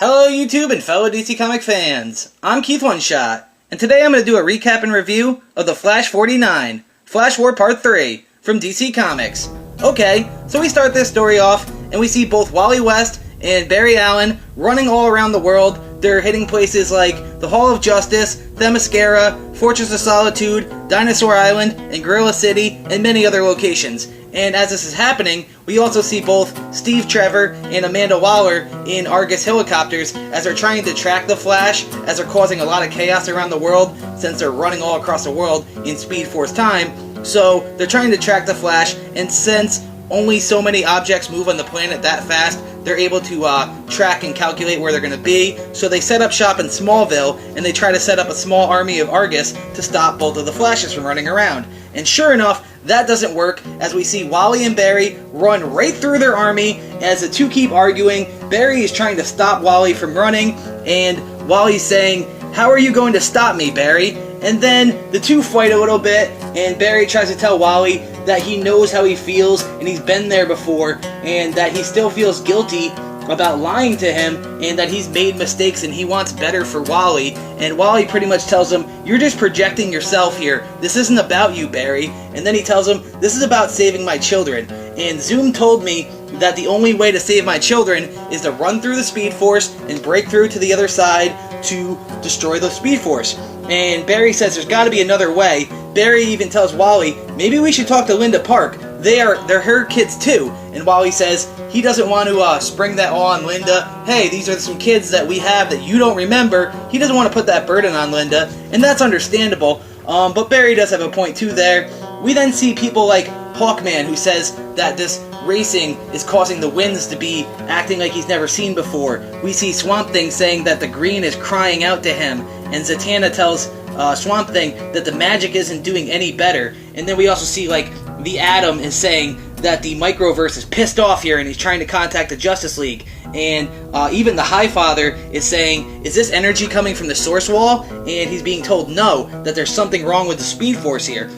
Hello YouTube and fellow DC Comic fans, I'm Keith One Shot, and today I'm going to do a recap and review of The Flash 49, Flash War Part 3, from DC Comics. Okay, so we start this story off, and we see both Wally West and Barry Allen running all around the world. They're hitting places like the Hall of Justice, Themyscira, Fortress of Solitude, Dinosaur Island, and Gorilla City, and many other locations. And as this is happening, we also see both Steve Trevor and Amanda Waller in Argus helicopters as they're trying to track the Flash, as they're causing a lot of chaos around the world since they're running all across the world in Speed Force time. So they're trying to track the Flash, and since only so many objects move on the planet that fast, they're able to track and calculate where they're going to be. So they set up shop in Smallville, and they try to set up a small army of Argus to stop both of the Flashes from running around. And sure enough, that doesn't work, as we see Wally and Barry run right through their army as the two keep arguing. Barry is trying to stop Wally from running, and Wally's saying, "How are you going to stop me, Barry?" And then the two fight a little bit, and Barry tries to tell Wally that he knows how he feels, and he's been there before, and that he still feels guilty about lying to him, and that he's made mistakes and he wants better for Wally. And Wally pretty much tells him, "You're just projecting yourself here. This isn't about you, Barry." And then he tells him, "This is about saving my children. And Zoom told me that the only way to save my children is to run through the Speed Force and break through to the other side to destroy the Speed Force." And Barry says there's got to be another way. Barry even tells Wally, "Maybe we should talk to Linda Park. They're her kids too." And Wally says he doesn't want to spring that all on Linda. Hey, these are some kids that we have that you don't remember. He doesn't want to put that burden on Linda, and that's understandable. But Barry does have a point too there. We then see people like Hawkman, who says that this racing is causing the winds to be acting like he's never seen before. We see Swamp Thing saying that the green is crying out to him, and Zatanna tells Swamp Thing that the magic isn't doing any better. And then we also see like the Atom is saying that the Microverse is pissed off here and he's trying to contact the Justice League. And even the Highfather is saying, "Is this energy coming from the Source Wall?" And he's being told no, that there's something wrong with the Speed Force here.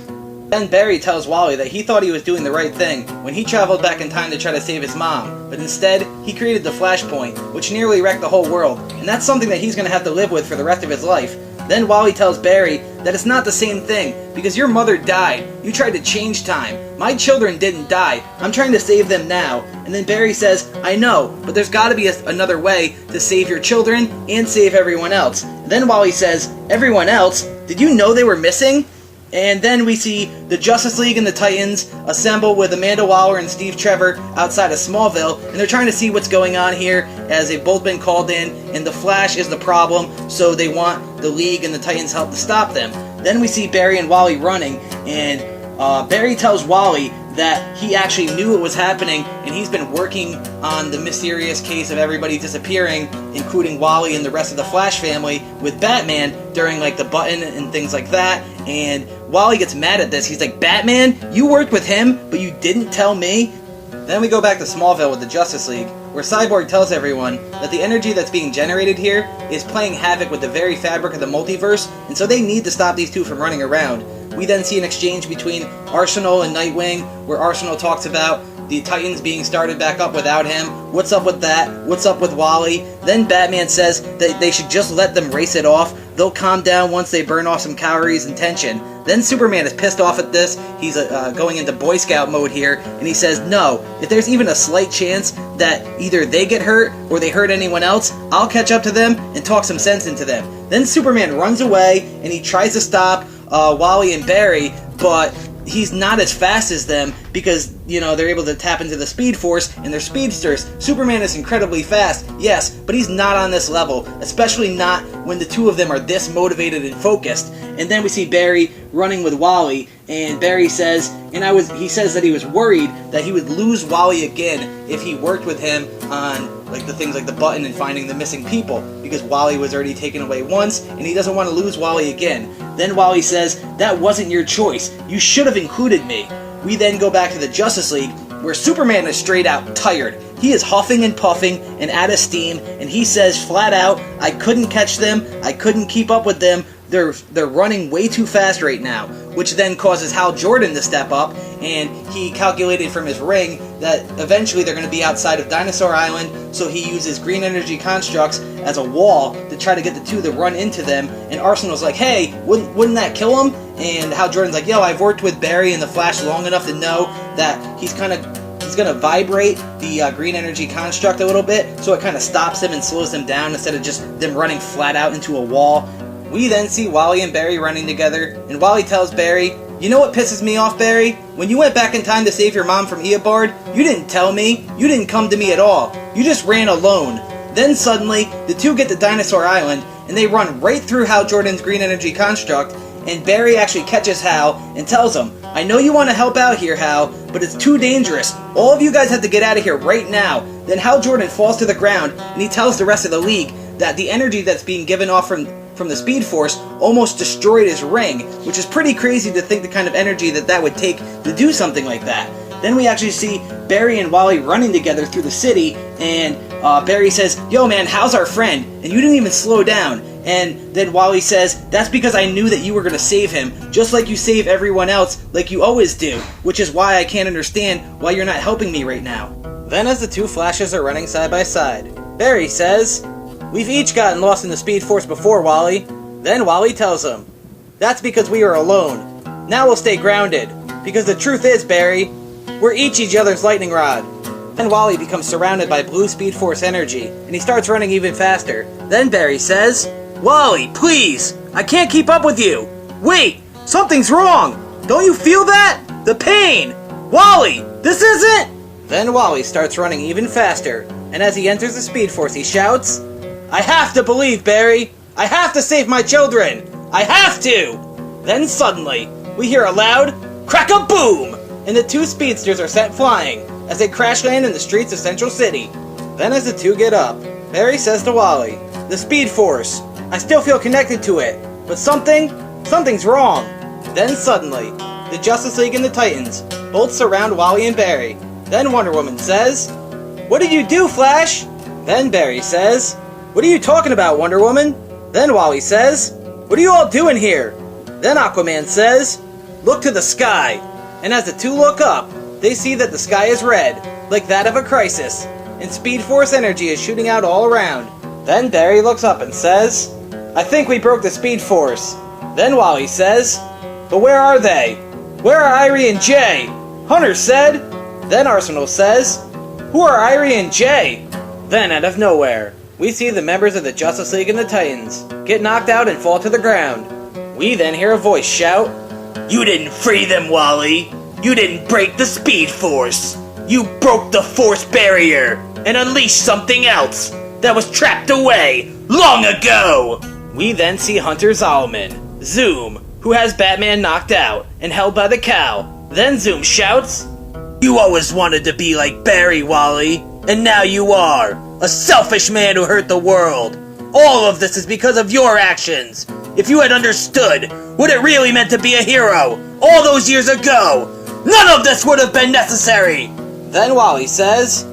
Then Barry tells Wally that he thought he was doing the right thing when he traveled back in time to try to save his mom, but instead he created the Flashpoint, which nearly wrecked the whole world, and that's something that he's going to have to live with for the rest of his life. Then Wally tells Barry that it's not the same thing, because your mother died. You tried to change time. My children didn't die. I'm trying to save them now. And then Barry says, "I know, but there's got to be another way to save your children and save everyone else." And then Wally says, "Everyone else? Did you know they were missing?" And then we see the Justice League and the Titans assemble with Amanda Waller and Steve Trevor outside of Smallville, and they're trying to see what's going on here, as they've both been called in, and the Flash is the problem, so they want the League and the Titans' help to stop them. Then we see Barry and Wally running, and Barry tells Wally that he actually knew it was happening, and he's been working on the mysterious case of everybody disappearing, including Wally and the rest of the Flash family, with Batman during like the button and things like that. And Wally gets mad at this. He's like, "Batman, you worked with him, but you didn't tell me?" Then we go back to Smallville with the Justice League, where Cyborg tells everyone that the energy that's being generated here is playing havoc with the very fabric of the multiverse, and so they need to stop these two from running around. We then see an exchange between Arsenal and Nightwing, where Arsenal talks about the Titans being started back up without him. What's up with that? What's up with Wally? Then Batman says that they should just let them race it off. They'll calm down once they burn off some calories and tension. Then Superman is pissed off at this. He's going into Boy Scout mode here, and he says, "No, if there's even a slight chance that either they get hurt or they hurt anyone else, I'll catch up to them and talk some sense into them." Then Superman runs away, and he tries to stop Wally and Barry, but he's not as fast as them because, you know, they're able to tap into the Speed Force and they're speedsters. Superman is incredibly fast, yes, but he's not on this level, especially not when the two of them are this motivated and focused. And then we see Barry running with Wally, and Barry says, he says that he was worried that he would lose Wally again if he worked with him on like the things like the button and finding the missing people, because Wally was already taken away once, and he doesn't want to lose Wally again. Then Wally says, "That wasn't your choice. You should have included me." We then go back to the Justice League, where Superman is straight out tired. He is huffing and puffing and out of steam, and he says flat out, "I couldn't catch them. I couldn't keep up with them. They're running way too fast right now," which then causes Hal Jordan to step up, and he calculated from his ring that eventually they're going to be outside of Dinosaur Island, so he uses green energy constructs as a wall to try to get the two to run into them, and Arsenal's like, hey, wouldn't that kill him? And Hal Jordan's like, yo, I've worked with Barry and the Flash long enough to know that he's going to vibrate the green energy construct a little bit, so it kind of stops them and slows them down instead of just them running flat out into a wall. We then see Wally and Barry running together, and Wally tells Barry, you know what pisses me off, Barry? When you went back in time to save your mom from Eobard, you didn't tell me, you didn't come to me at all, you just ran alone. Then suddenly, the two get to Dinosaur Island, and they run right through Hal Jordan's green energy construct, and Barry actually catches Hal and tells him, I know you want to help out here, Hal, but it's too dangerous. All of you guys have to get out of here right now. Then Hal Jordan falls to the ground, and he tells the rest of the league that the energy that's being given off from the Speed Force almost destroyed his ring, which is pretty crazy to think the kind of energy that would take to do something like that. Then we actually see Barry and Wally running together through the city, and Barry says, yo man, Hal's our friend, and you didn't even slow down. And then Wally says, that's because I knew that you were going to save him, just like you save everyone else, like you always do, which is why I can't understand why you're not helping me right now. Then as the two Flashes are running side by side, Barry says, we've each gotten lost in the Speed Force before, Wally. Then Wally tells him, that's because we are alone. Now we'll stay grounded, because the truth is, Barry, we're each other's lightning rod. Then Wally becomes surrounded by blue Speed Force energy, and he starts running even faster. Then Barry says, Wally, please! I can't keep up with you! Wait! Something's wrong! Don't you feel that? The pain! Wally! This isn't... Then Wally starts running even faster, and as he enters the Speed Force, he shouts, I have to believe, Barry! I have to save my children! I have to! Then suddenly, we hear a loud crack-a-boom! And the two speedsters are sent flying as they crash land in the streets of Central City. Then as the two get up, Barry says to Wally, the Speed Force, I still feel connected to it, but something's wrong. Then suddenly, the Justice League and the Titans both surround Wally and Barry. Then Wonder Woman says, what did you do, Flash? Then Barry says, what are you talking about, Wonder Woman? Then Wally says, what are you all doing here? Then Aquaman says, look to the sky. And as the two look up, they see that the sky is red, like that of a crisis, and Speed Force energy is shooting out all around. Then Barry looks up and says, I think we broke the Speed Force. Then Wally says, but where are they? Where are Irie and Jay? Hunter said. Then Arsenal says, who are Irie and Jay? Then out of nowhere, we see the members of the Justice League and the Titans get knocked out and fall to the ground. We then hear a voice shout, you didn't free them, Wally. You didn't break the Speed Force. You broke the Force barrier and unleashed something else that was trapped away long ago. We then see Hunter Zolomon, Zoom, who has Batman knocked out and held by the cow. Then Zoom shouts, you always wanted to be like Barry, Wally, and now you are, a selfish man who hurt the world. All of this is because of your actions. If you had understood what it really meant to be a hero all those years ago, none of this would have been necessary. Then Wally says,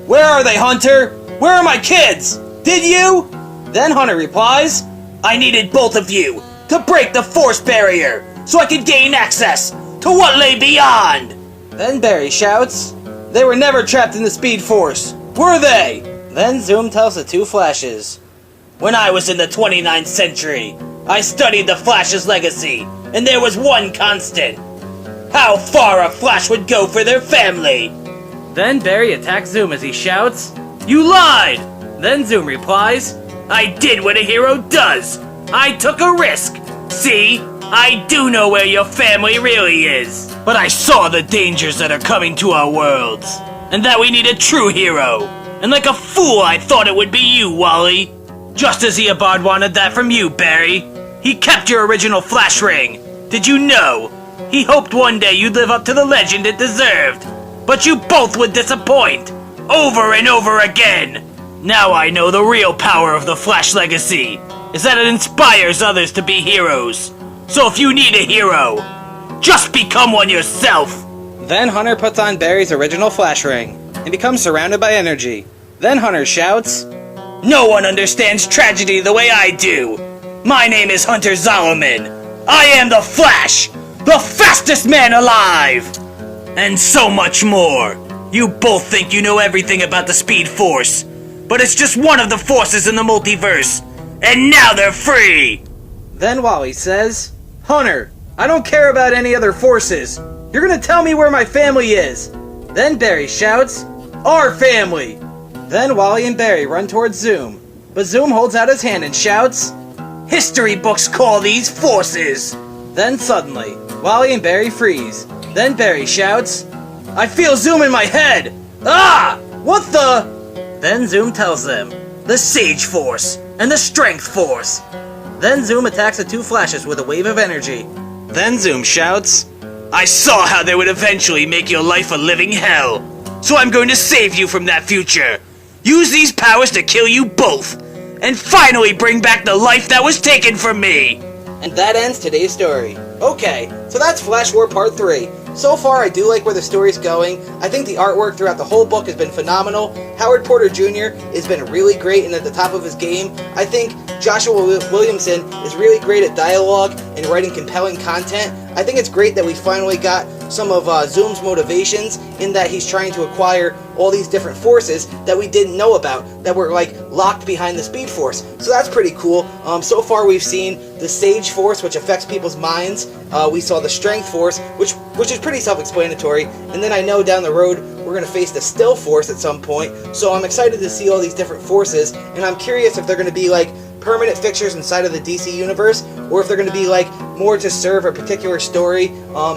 where are they, Hunter? Where are my kids? Did you? Then Hunter replies, I needed both of you to break the Force barrier so I could gain access to what lay beyond. Then Barry shouts, they were never trapped in the Speed Force, were they? Then Zoom tells the two Flashes, when I was in the 29th century, I studied the Flash's legacy, and there was one constant. How far a Flash would go for their family. Then Barry attacks Zoom as he shouts, you lied! Then Zoom replies, I did what a hero does. I took a risk. See, I do know where your family really is. But I saw the dangers that are coming to our worlds, and that we need a true hero. And like a fool, I thought it would be you, Wally. Just as Eobard wanted that from you, Barry. He kept your original Flash ring. Did you know? He hoped one day you'd live up to the legend it deserved. But you both would disappoint. Over and over again. Now I know the real power of the Flash legacy is that it inspires others to be heroes. So if you need a hero, just become one yourself. Then Hunter puts on Barry's original Flash ring and becomes surrounded by energy. Then Hunter shouts, no one understands tragedy the way I do. My name is Hunter Zolomon. I am the Flash, the fastest man alive. and so much more. You both think you know everything about the Speed Force, but it's just one of the forces in the multiverse, and now they're free! Then Wally says, Hunter, I don't care about any other forces. You're gonna tell me where my family is. Then Barry shouts, Our family! Then Wally and Barry run towards Zoom, but Zoom holds out his hand and shouts, History books call these forces! Then suddenly, Wally and Barry freeze. Then Barry shouts, I feel Zoom in my head! Ah! What the? Then Zoom tells them, The Sage Force and the Strength Force. Then Zoom attacks the two Flashes with a wave of energy. Then Zoom shouts, I saw how they would eventually make your life a living hell, so I'm going to save you from that future. Use these powers to kill you both, and finally bring back the life that was taken from me. And that ends today's story. Okay, so that's Flash War Part 3. So far, I do like where the story's going. I think the artwork throughout the whole book has been phenomenal. Howard Porter Jr. has been really great and at the top of his game. I think Joshua Williamson is really great at dialogue and writing compelling content. I think it's great that we finally got some of Zoom's motivations in that he's trying to acquire all these different forces that we didn't know about, that were like locked behind the Speed Force. So that's pretty cool. So far we've seen the Sage Force, which affects people's minds. We saw the Strength Force, which is pretty self-explanatory. And then I know down the road we're going to face the Still Force at some point. So I'm excited to see all these different forces, and I'm curious if they're going to be like permanent fixtures inside of the DC universe, or if they're going to be like more to serve a particular story.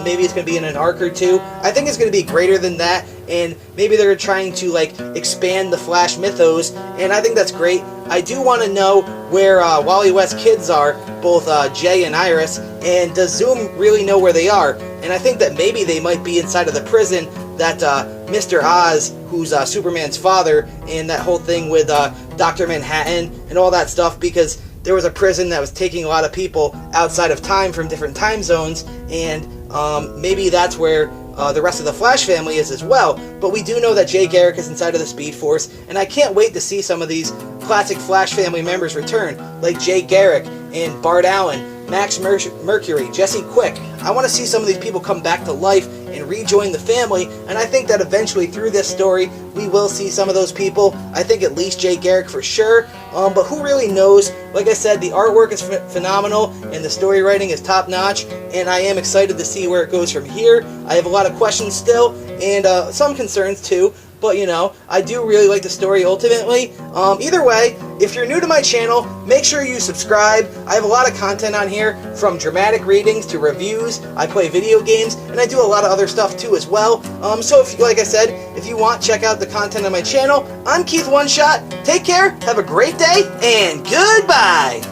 Maybe it's going to be in an arc or two. I think it's going to be greater than that, and maybe they're trying to like expand the Flash mythos, and I think that's great. I do want to know where Wally West kids are, both Jay and Iris, and does Zoom really know where they are? And I think that maybe they might be inside of the prison that Mr. Oz, who's Superman's father, and that whole thing with Dr. Manhattan and all that stuff, because there was a prison that was taking a lot of people outside of time from different time zones, and maybe that's where the rest of the Flash family is as well. But we do know that Jay Garrick is inside of the Speed Force, and I can't wait to see some of these classic Flash family members return, like Jay Garrick and Bart Allen, Max Mercury, Jesse Quick. I want to see some of these people come back to life and rejoin the family, and I think that eventually through this story we will see some of those people. I think at least Jay Garrick for sure, but who really knows? Like I said, the artwork is phenomenal and the story writing is top notch, and I am excited to see where it goes from here. I have a lot of questions still, and some concerns too, but you know, I do really like the story ultimately. Either way, if you're new to my channel, make sure you subscribe. I have a lot of content on here, from dramatic readings to reviews. I play video games, and I do a lot of other stuff too as well. So if, like I said, if you want, check out the content on my channel. I'm Keith One Shot. Take care, have a great day, and goodbye!